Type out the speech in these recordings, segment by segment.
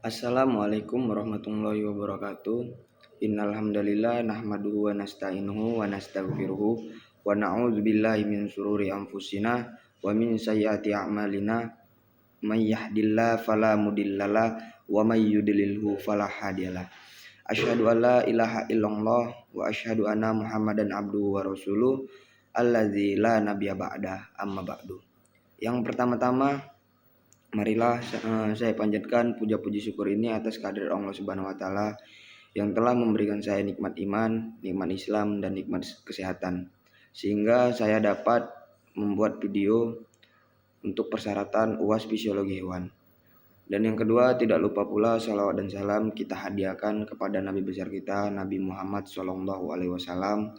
Assalamualaikum warahmatullahi wabarakatuh. Innal hamdalillah nahmaduhu wa nasta'inuhu wa nastaghfiruhu wa na'udzubillahi min syururi anfusina wa min sayyiati a'malina. May yahdihillahu fala mudhillalah wa may yudlilhu fala hadiyalah. Asyhadu an la ilaha illallah wa asyhadu anna Muhammadan abduhu wa rasuluh allazi la nabiyya ba'da amma ba'du. Yang pertama-tama, marilah saya panjatkan puja-puji syukur ini atas kehadirat Allah Subhanahu wa taala yang telah memberikan saya nikmat iman, nikmat Islam dan nikmat kesehatan, sehingga saya dapat membuat video untuk persyaratan UAS fisiologi hewan. Dan yang kedua, tidak lupa pula salawat dan salam kita hadiahkan kepada Nabi besar kita, Nabi Muhammad SAW.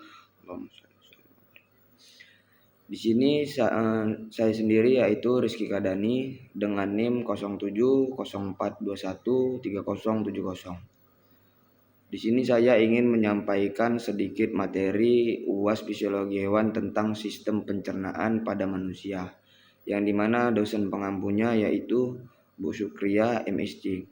Di sini saya sendiri yaitu Rizky Kadani dengan NIM 0704213070. Di sini saya ingin menyampaikan sedikit materi UAS fisiologi hewan tentang sistem pencernaan pada manusia, yang dimana dosen pengampunya yaitu Bu Sukria MSc.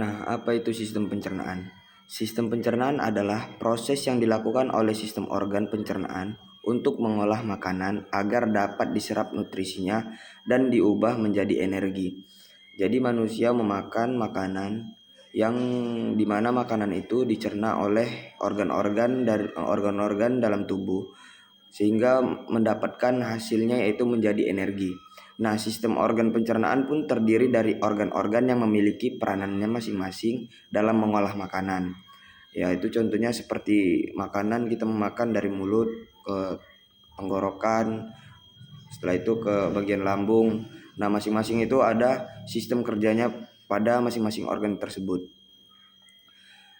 Nah, apa itu sistem pencernaan? Sistem pencernaan adalah proses yang dilakukan oleh sistem organ pencernaan untuk mengolah makanan agar dapat diserap nutrisinya dan diubah menjadi energi. Jadi manusia memakan makanan yang dimana makanan itu dicerna oleh organ-organ dalam tubuh sehingga mendapatkan hasilnya yaitu menjadi energi. Nah, sistem organ pencernaan pun terdiri dari organ-organ yang memiliki peranannya masing-masing dalam mengolah makanan. Yaitu contohnya seperti makanan kita memakan dari mulut ke tenggorokan, setelah itu ke bagian lambung. Nah, masing-masing itu ada sistem kerjanya pada masing-masing organ tersebut.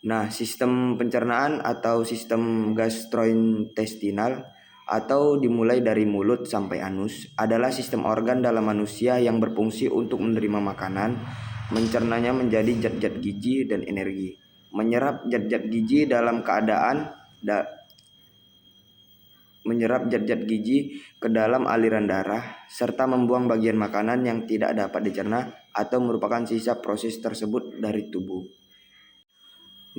Nah, sistem pencernaan atau sistem gastrointestinal atau dimulai dari mulut sampai anus adalah sistem organ dalam manusia yang berfungsi untuk menerima makanan, mencernanya menjadi zat-zat gizi dan energi, menyerap zat-zat gizi dalam keadaan menyerap zat-zat gizi ke dalam aliran darah, serta membuang bagian makanan yang tidak dapat dicerna atau merupakan sisa proses tersebut dari tubuh.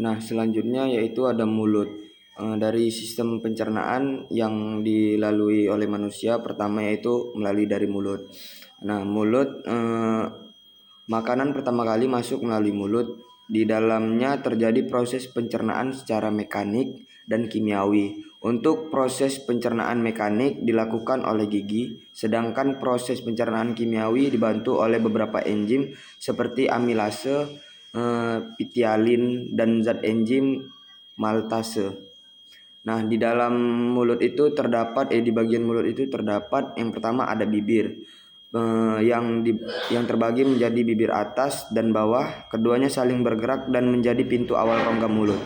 Nah, selanjutnya yaitu ada mulut. Dari sistem pencernaan yang dilalui oleh manusia, pertama yaitu melalui dari mulut. Nah, mulut, makanan pertama kali masuk melalui mulut. Di dalamnya terjadi proses pencernaan secara mekanik dan kimiawi. Untuk proses pencernaan mekanik dilakukan oleh gigi, sedangkan proses pencernaan kimiawi dibantu oleh beberapa enzim seperti amilase, pitialin, dan zat enzim maltase. Nah, di dalam mulut itu terdapat di bagian mulut itu terdapat yang pertama ada bibir, yang terbagi menjadi bibir atas dan bawah. Keduanya saling bergerak dan menjadi pintu awal rongga mulut.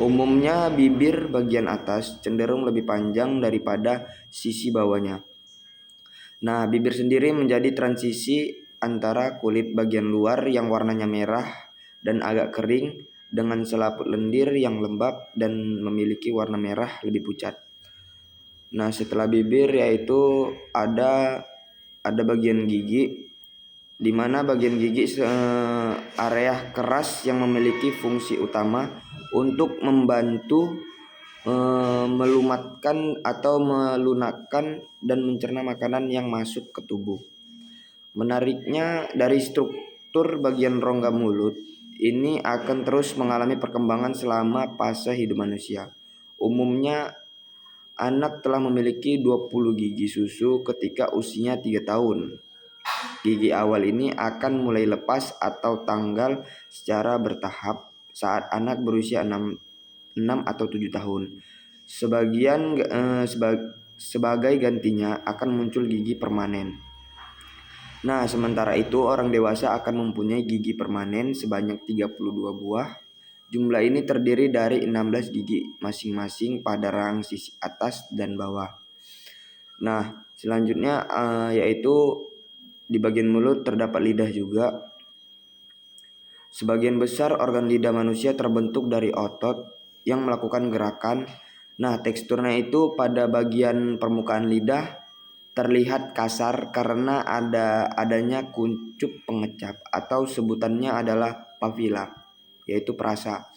Umumnya bibir bagian atas cenderung lebih panjang daripada sisi bawahnya. Nah, bibir sendiri menjadi transisi antara kulit bagian luar yang warnanya merah dan agak kering dengan selaput lendir yang lembab dan memiliki warna merah lebih pucat. Nah, setelah bibir yaitu ada bagian gigi, di mana bagian gigi area keras yang memiliki fungsi utama untuk membantu melumatkan atau melunakkan dan mencerna makanan yang masuk ke tubuh. Menariknya, dari struktur bagian rongga mulut ini akan terus mengalami perkembangan selama fase hidup manusia. Umumnya anak telah memiliki 20 gigi susu ketika usianya 3 tahun. Gigi awal ini akan mulai lepas atau tanggal secara bertahap saat anak berusia 6 atau 7 tahun. Sebagai gantinya akan muncul gigi permanen. Nah, sementara itu orang dewasa akan mempunyai gigi permanen sebanyak 32 buah. Jumlah ini terdiri dari 16 gigi masing-masing pada rahang sisi atas dan bawah. Nah, selanjutnya yaitu di bagian mulut terdapat lidah juga. Sebagian besar organ lidah manusia terbentuk dari otot yang melakukan gerakan. Nah, teksturnya itu pada bagian permukaan lidah terlihat kasar karena adanya kuncup pengecap atau sebutannya adalah papila, yaitu perasa.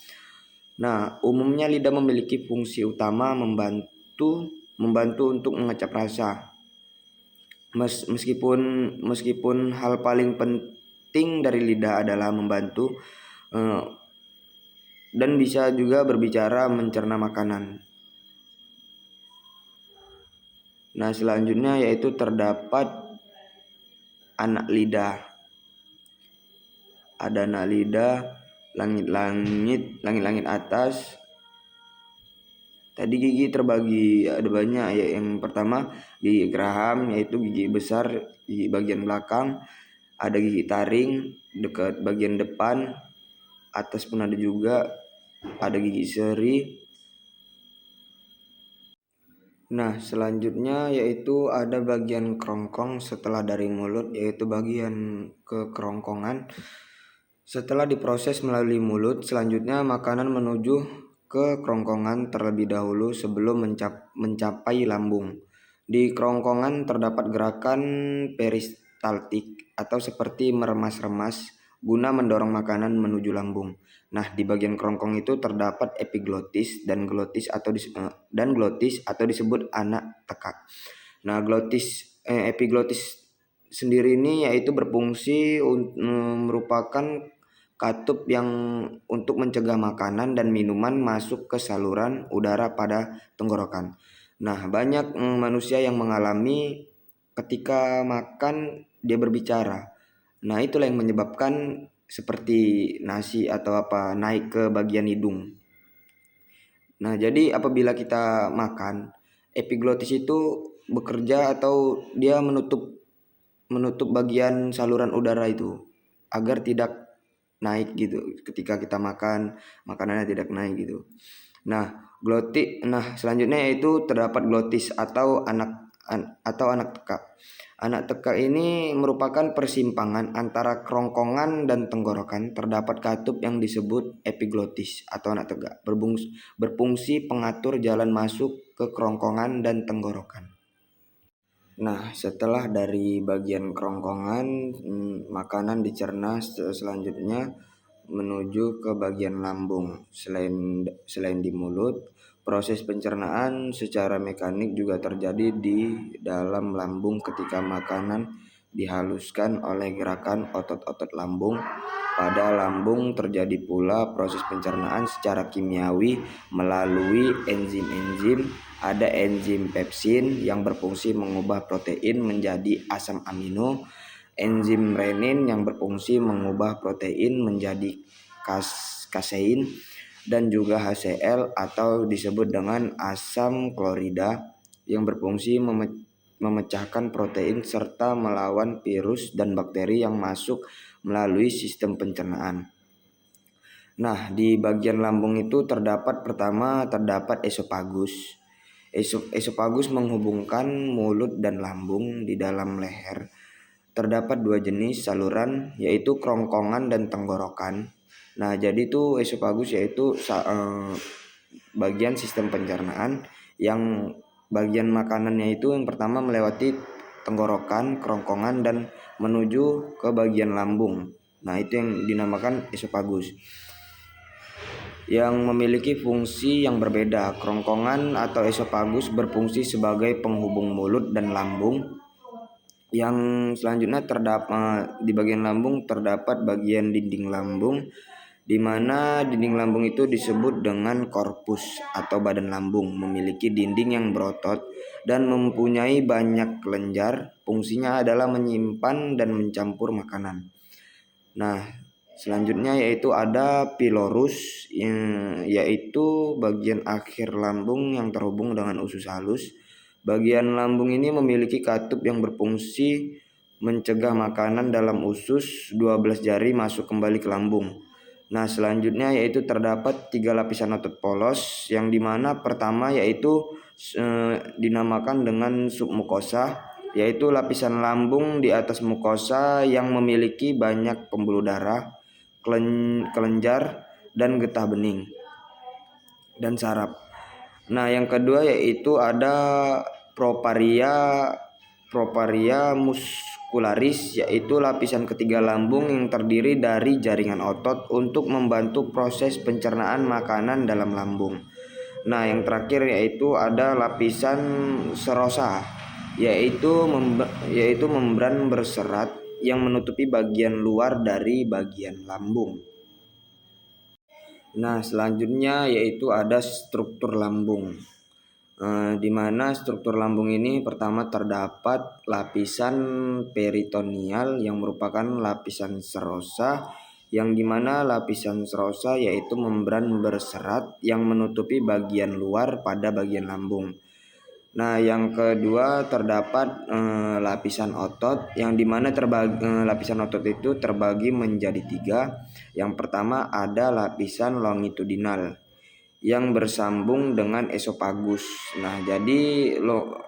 Nah, umumnya lidah memiliki fungsi utama membantu untuk mengecap rasa. Meskipun hal paling penting dari lidah adalah membantu dan bisa juga berbicara mencerna makanan. Nah, selanjutnya yaitu terdapat anak lidah. Ada anak lidah, langit-langit atas. Tadi gigi terbagi ada banyak ya. Yang pertama gigi geraham, yaitu gigi besar, gigi bagian belakang. Ada gigi taring dekat bagian depan, atas pun ada juga. Ada gigi seri. Nah, selanjutnya yaitu ada bagian kerongkong setelah dari mulut, yaitu bagian ke kerongkongan. Setelah diproses melalui mulut, selanjutnya makanan menuju ke kerongkongan terlebih dahulu sebelum mencapai lambung. Di kerongkongan terdapat gerakan peristaltik atau seperti meremas-remas guna mendorong makanan menuju lambung. Nah, di bagian kerongkong itu terdapat epiglotis dan glotis atau disebut anak tekak. Nah, epiglotis sendiri ini yaitu berfungsi merupakan katup yang untuk mencegah makanan dan minuman masuk ke saluran udara pada tenggorokan. Nah, banyak manusia yang mengalami ketika makan dia berbicara. Nah, itulah yang menyebabkan seperti nasi atau apa naik ke bagian hidung. Nah, jadi apabila kita makan, epiglotis itu bekerja atau dia menutup bagian saluran udara itu agar tidak naik gitu. Ketika kita makan, makanannya tidak naik gitu. Nah, selanjutnya yaitu terdapat glotis atau anak tekak. Anak tekak ini merupakan persimpangan antara kerongkongan dan tenggorokan. Terdapat katup yang disebut epiglotis atau anak tekak, berfungsi pengatur jalan masuk ke kerongkongan dan tenggorokan. Nah, setelah dari bagian kerongkongan, makanan dicerna selanjutnya menuju ke bagian lambung. Selain di mulut, proses pencernaan secara mekanik juga terjadi di dalam lambung ketika makanan dihaluskan oleh gerakan otot-otot lambung. Pada lambung terjadi pula proses pencernaan secara kimiawi melalui enzim-enzim. Ada enzim pepsin yang berfungsi mengubah protein menjadi asam amino, enzim renin yang berfungsi mengubah protein menjadi kasein, dan juga HCl atau disebut dengan asam klorida yang berfungsi memecahkan protein serta melawan virus dan bakteri yang masuk melalui sistem pencernaan. Nah, di bagian lambung itu terdapat esofagus. Esofagus menghubungkan mulut dan lambung di dalam leher. Terdapat dua jenis saluran, yaitu kerongkongan dan tenggorokan. Nah, jadi itu esofagus yaitu bagian sistem pencernaan yang bagian makanannya itu yang pertama melewati tenggorokan, kerongkongan, dan menuju ke bagian lambung. Nah, itu yang dinamakan esofagus yang memiliki fungsi yang berbeda. Kerongkongan atau esofagus berfungsi sebagai penghubung mulut dan lambung. Yang selanjutnya di bagian lambung terdapat bagian dinding lambung, di mana dinding lambung itu disebut dengan korpus atau badan lambung, memiliki dinding yang berotot dan mempunyai banyak kelenjar. Fungsinya adalah menyimpan dan mencampur makanan. Nah, selanjutnya yaitu ada pilorus, yaitu bagian akhir lambung yang terhubung dengan usus halus. Bagian lambung ini memiliki katup yang berfungsi mencegah makanan dalam usus 12 jari masuk kembali ke lambung. Nah, selanjutnya yaitu terdapat 3 lapisan otot polos, yang dimana pertama yaitu dinamakan dengan submukosa, yaitu lapisan lambung di atas mukosa yang memiliki banyak pembuluh darah, kelenjar, dan getah bening dan saraf. Nah, yang kedua yaitu ada proparia proparia muscularis, yaitu lapisan ketiga lambung yang terdiri dari jaringan otot untuk membantu proses pencernaan makanan dalam lambung. Nah, yang terakhir yaitu ada lapisan serosa, yaitu membran berserat yang menutupi bagian luar dari bagian lambung. Nah, selanjutnya yaitu ada struktur lambung. Di mana struktur lambung ini pertama terdapat lapisan peritoneal yang merupakan lapisan serosa, yang dimana lapisan serosa yaitu membran berserat yang menutupi bagian luar pada bagian lambung. Nah, yang kedua terdapat lapisan otot, yang dimana lapisan otot itu terbagi menjadi 3. Yang pertama ada lapisan longitudinal yang bersambung dengan esofagus. Nah, jadi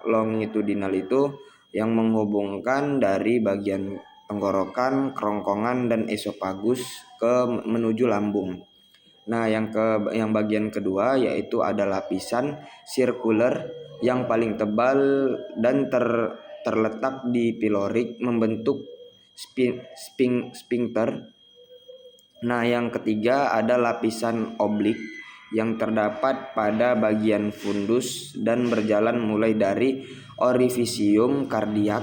longitudinal itu yang menghubungkan dari bagian tenggorokan, kerongkongan, dan esofagus menuju lambung. Nah, yang bagian kedua yaitu ada lapisan sirkuler yang paling tebal dan terletak di pilorik membentuk sphincter. Nah, yang ketiga ada lapisan oblik yang terdapat pada bagian fundus dan berjalan mulai dari orifisium kardiak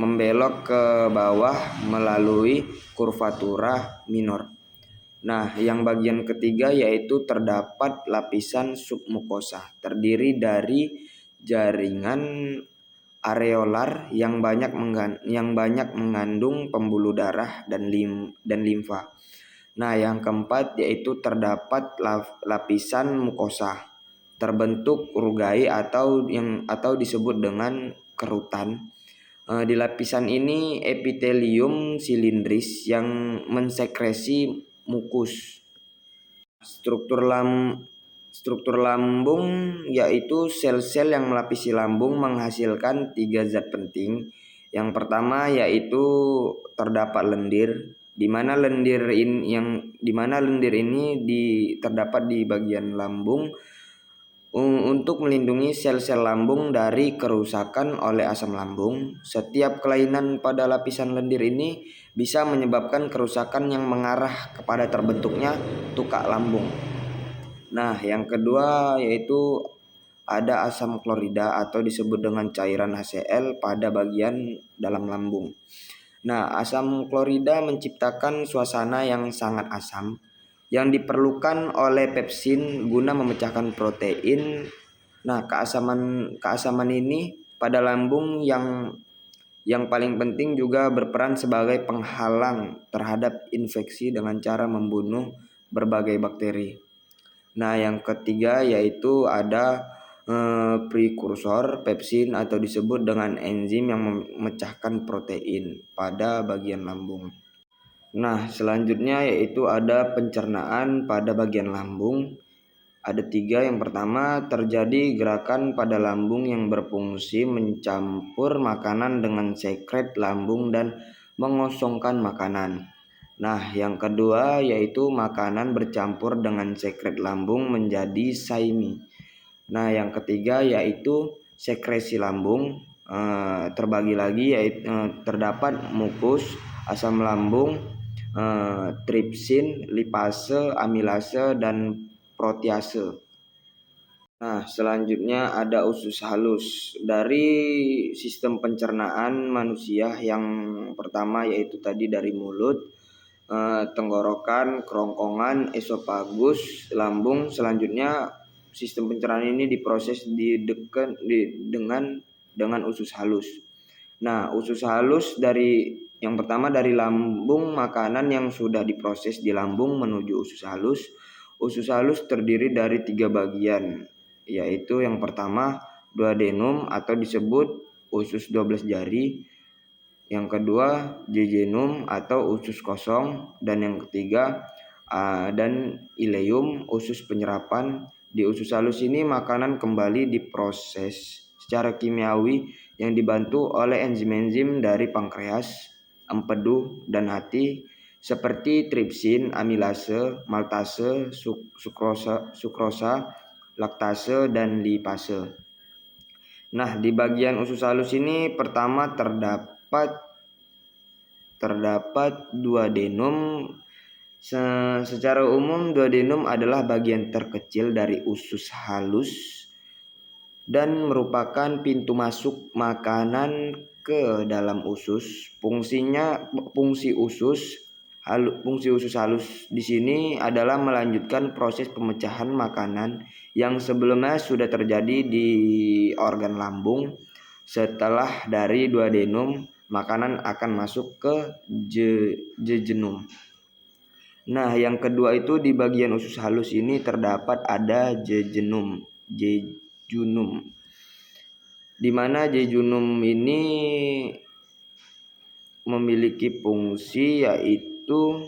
membelok ke bawah melalui curvatura minor. Nah, yang bagian ketiga yaitu terdapat lapisan submukosa, terdiri dari jaringan areolar yang banyak mengandung pembuluh darah dan limfa. Nah, yang keempat yaitu terdapat lapisan mukosa terbentuk rugai atau disebut dengan kerutan. Di lapisan ini epitelium silindris yang mensekresi mukus. Struktur lambung yaitu sel-sel yang melapisi lambung menghasilkan 3 zat penting. Yang pertama yaitu terdapat lendir, di mana lendir ini terdapat di bagian lambung untuk melindungi sel-sel lambung dari kerusakan oleh asam lambung. Setiap kelainan pada lapisan lendir ini bisa menyebabkan kerusakan yang mengarah kepada terbentuknya tukak lambung. Nah, yang kedua yaitu ada asam klorida atau disebut dengan cairan HCl pada bagian dalam lambung. Nah, asam klorida menciptakan suasana yang sangat asam yang diperlukan oleh pepsin guna memecahkan protein. Nah, keasaman ini pada lambung yang paling penting juga berperan sebagai penghalang terhadap infeksi dengan cara membunuh berbagai bakteri. Nah, yang ketiga yaitu ada prekursor pepsin atau disebut dengan enzim yang memecahkan protein pada bagian lambung. Nah, selanjutnya yaitu ada pencernaan pada bagian lambung. Ada 3. Yang pertama, terjadi gerakan pada lambung yang berfungsi mencampur makanan dengan sekret lambung dan mengosongkan makanan. Nah, yang kedua yaitu makanan bercampur dengan sekret lambung menjadi saimi. Nah, yang ketiga yaitu sekresi lambung. Terbagi lagi yaitu terdapat mukus, asam lambung, tripsin, lipase, amilase, dan protease. Nah, selanjutnya ada usus halus. Dari sistem pencernaan manusia yang pertama yaitu tadi dari mulut, tenggorokan, kerongkongan, esofagus, lambung. Selanjutnya sistem pencernaan ini diproses dengan usus halus. Nah, usus halus yang pertama dari lambung makanan yang sudah diproses di lambung menuju usus halus. Usus halus terdiri dari 3 bagian, yaitu yang pertama duodenum atau disebut usus 12 jari. Yang kedua jejunum atau usus kosong, dan yang ketiga dan ileum, usus penyerapan. Di usus halus ini makanan kembali diproses secara kimiawi yang dibantu oleh enzim-enzim dari pankreas, empedu, dan hati seperti tripsin, amilase, maltase, sukrosa, laktase, dan lipase. Nah, di bagian usus halus ini pertama terdapat duodenum. Secara umum duodenum adalah bagian terkecil dari usus halus dan merupakan pintu masuk makanan ke dalam usus. Fungsi usus halus di sini adalah melanjutkan proses pemecahan makanan yang sebelumnya sudah terjadi di organ lambung. Setelah dari duodenum, makanan akan masuk ke jejunum. Nah, yang kedua itu di bagian usus halus ini terdapat ada jejunum, di mana jejunum ini memiliki fungsi yaitu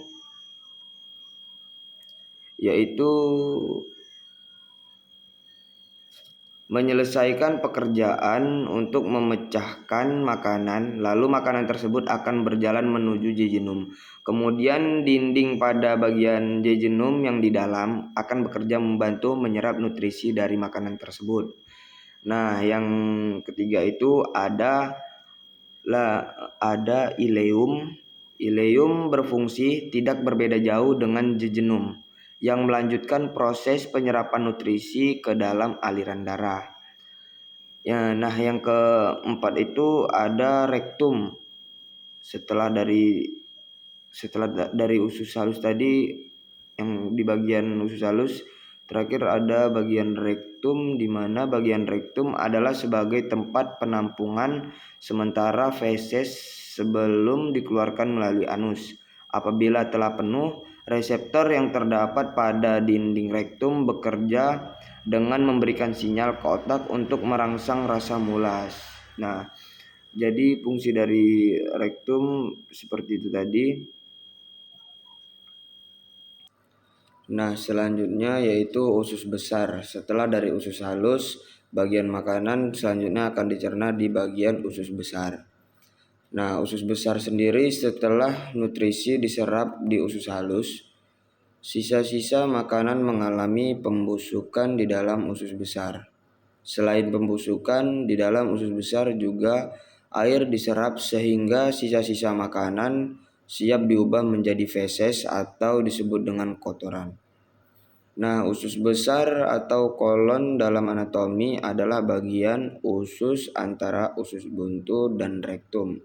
menyelesaikan pekerjaan untuk memecahkan makanan, lalu makanan tersebut akan berjalan menuju jejunum. Kemudian dinding pada bagian jejunum yang di dalam akan bekerja membantu menyerap nutrisi dari makanan tersebut. Nah, yang ketiga itu ada ileum. Ileum berfungsi tidak berbeda jauh dengan jejunum yang melanjutkan proses penyerapan nutrisi ke dalam aliran darah. Ya, nah yang keempat itu ada rektum. Setelah dari usus halus tadi, yang di bagian usus halus, terakhir ada bagian rektum, di mana bagian rektum adalah sebagai tempat penampungan sementara feses sebelum dikeluarkan melalui anus. Apabila telah penuh, reseptor yang terdapat pada dinding rektum bekerja dengan memberikan sinyal ke otak untuk merangsang rasa mulas. Nah, jadi fungsi dari rektum seperti itu tadi. Nah, selanjutnya yaitu usus besar. Setelah dari usus halus, bagian makanan selanjutnya akan dicerna di bagian usus besar. Nah, usus besar sendiri setelah nutrisi diserap di usus halus, sisa-sisa makanan mengalami pembusukan di dalam usus besar. Selain pembusukan, di dalam usus besar juga air diserap sehingga sisa-sisa makanan siap diubah menjadi feses atau disebut dengan kotoran. Nah, usus besar atau kolon dalam anatomi adalah bagian usus antara usus buntu dan rektum.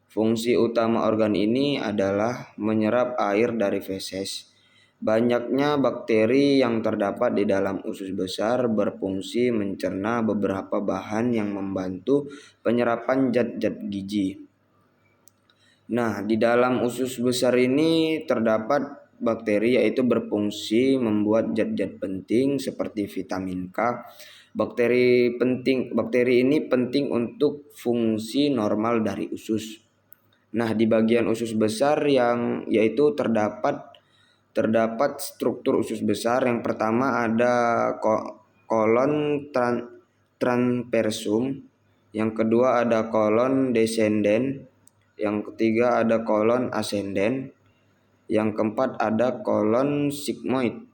Fungsi utama organ ini adalah menyerap air dari feses. Banyaknya bakteri yang terdapat di dalam usus besar berfungsi mencerna beberapa bahan yang membantu penyerapan zat-zat gizi. Nah, di dalam usus besar ini terdapat bakteri yaitu berfungsi membuat zat-zat penting seperti vitamin K. Bakteri ini penting untuk fungsi normal dari usus. Nah, di bagian usus besar yang yaitu terdapat struktur usus besar. Yang pertama ada kolon transversum, yang kedua ada kolon descendens, yang ketiga ada kolon ascendens, yang keempat ada kolon sigmoid.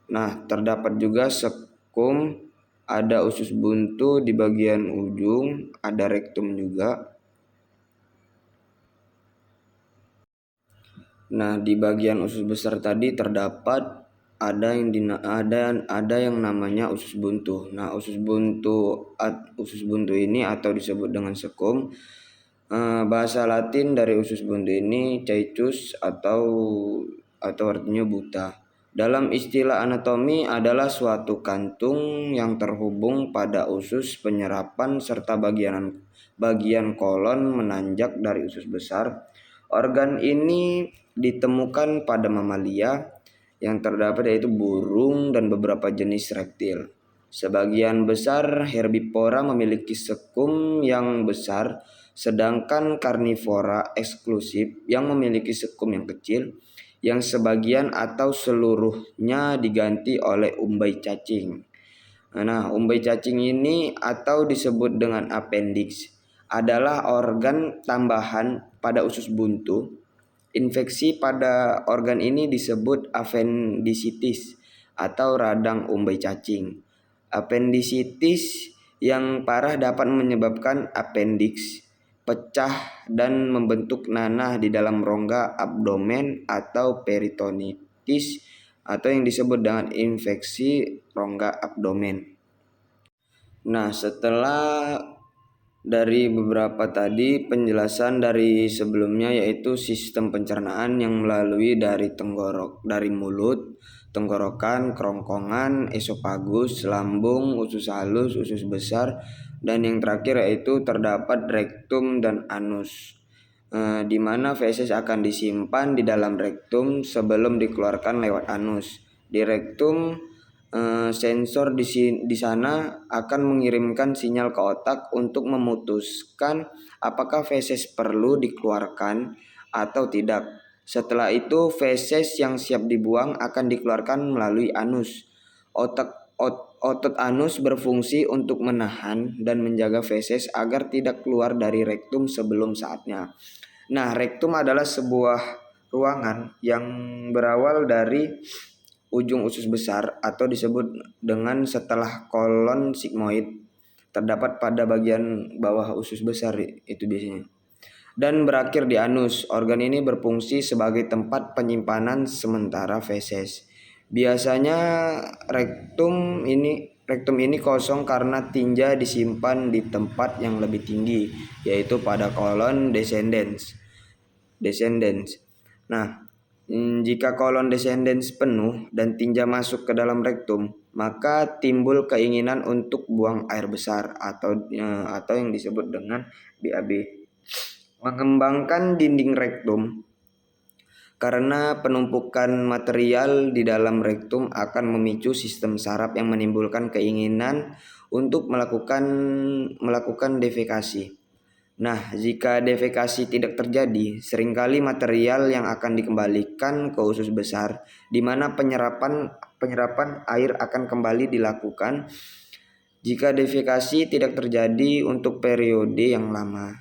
Nah, terdapat juga sekum, ada usus buntu di bagian ujung, ada rektum juga. Nah, di bagian usus besar tadi terdapat ada yang namanya usus buntu. Nah, usus buntu ini atau disebut dengan sekum, bahasa Latin dari usus buntu ini caecus atau artinya buta. Dalam istilah anatomi adalah suatu kantung yang terhubung pada usus penyerapan serta bagian kolon menanjak dari usus besar. Organ ini ditemukan pada mamalia yang terdapat yaitu burung dan beberapa jenis reptil. Sebagian besar herbivora memiliki sekum yang besar, sedangkan karnivora eksklusif yang memiliki sekum yang kecil, yang sebagian atau seluruhnya diganti oleh umbai cacing. Nah, umbai cacing ini atau disebut dengan appendix adalah organ tambahan pada usus buntu. Infeksi pada organ ini disebut appendicitis atau radang umbai cacing. Appendicitis Yang parah dapat menyebabkan appendix pecah dan membentuk nanah di dalam rongga abdomen atau peritonitis atau yang disebut dengan infeksi rongga abdomen. Nah, setelah dari beberapa tadi penjelasan dari sebelumnya, yaitu sistem pencernaan yang melalui dari dari mulut, tenggorokan, kerongkongan, esofagus, lambung, usus halus, usus besar, dan yang terakhir yaitu terdapat rektum dan anus, di mana feses akan disimpan di dalam rektum sebelum dikeluarkan lewat anus. Di rektum, sensor di sana akan mengirimkan sinyal ke otak untuk memutuskan apakah feses perlu dikeluarkan atau tidak. Setelah itu, feses yang siap dibuang akan dikeluarkan melalui anus. Otot anus berfungsi untuk menahan dan menjaga feses agar tidak keluar dari rektum sebelum saatnya. Nah, rektum adalah sebuah ruangan yang berawal dari ujung usus besar atau disebut dengan setelah kolon sigmoid, terdapat pada bagian bawah usus besar itu biasanya, dan berakhir di anus. Organ ini berfungsi sebagai tempat penyimpanan sementara feses. Biasanya rektum ini kosong karena tinja disimpan di tempat yang lebih tinggi, yaitu pada kolon descendens. Nah, jika kolon descendens penuh dan tinja masuk ke dalam rektum, maka timbul keinginan untuk buang air besar atau yang disebut dengan BAB. Mengembangkan dinding rektum, karena penumpukan material di dalam rektum akan memicu sistem saraf yang menimbulkan keinginan untuk melakukan defekasi. Nah, jika defekasi tidak terjadi, seringkali material yang akan dikembalikan ke usus besar, di mana penyerapan air akan kembali dilakukan. Jika defekasi tidak terjadi untuk periode yang lama,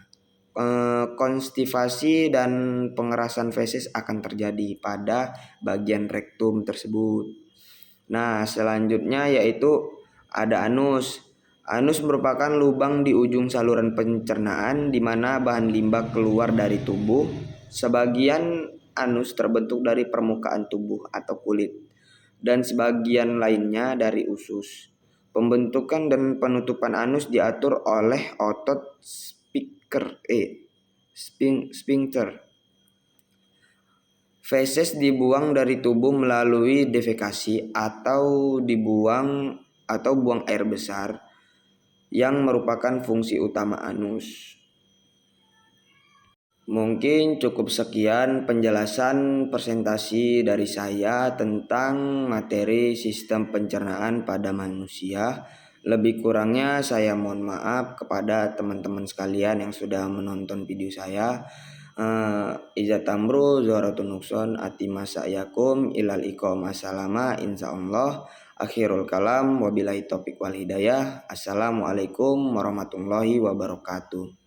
konstipasi dan pengerasan feses akan terjadi pada bagian rektum tersebut. Nah, selanjutnya yaitu ada anus. Anus merupakan lubang di ujung saluran pencernaan di mana bahan limbah keluar dari tubuh. Sebagian anus terbentuk dari permukaan tubuh atau kulit, dan sebagian lainnya dari usus. Pembentukan dan penutupan anus diatur oleh otot sphincter. Feses dibuang dari tubuh melalui defekasi atau buang air besar, yang merupakan fungsi utama anus. Mungkin cukup sekian penjelasan presentasi dari saya tentang materi sistem pencernaan pada manusia. Lebih kurangnya saya mohon maaf kepada teman-teman sekalian yang sudah menonton video saya. Iza tamru zuharatun nukson atimasa yakum ilal iqom assalama insyaallah. Akhirul kalam wabillahi taufiq wal hidayah. Assalamualaikum warahmatullahi wabarakatuh.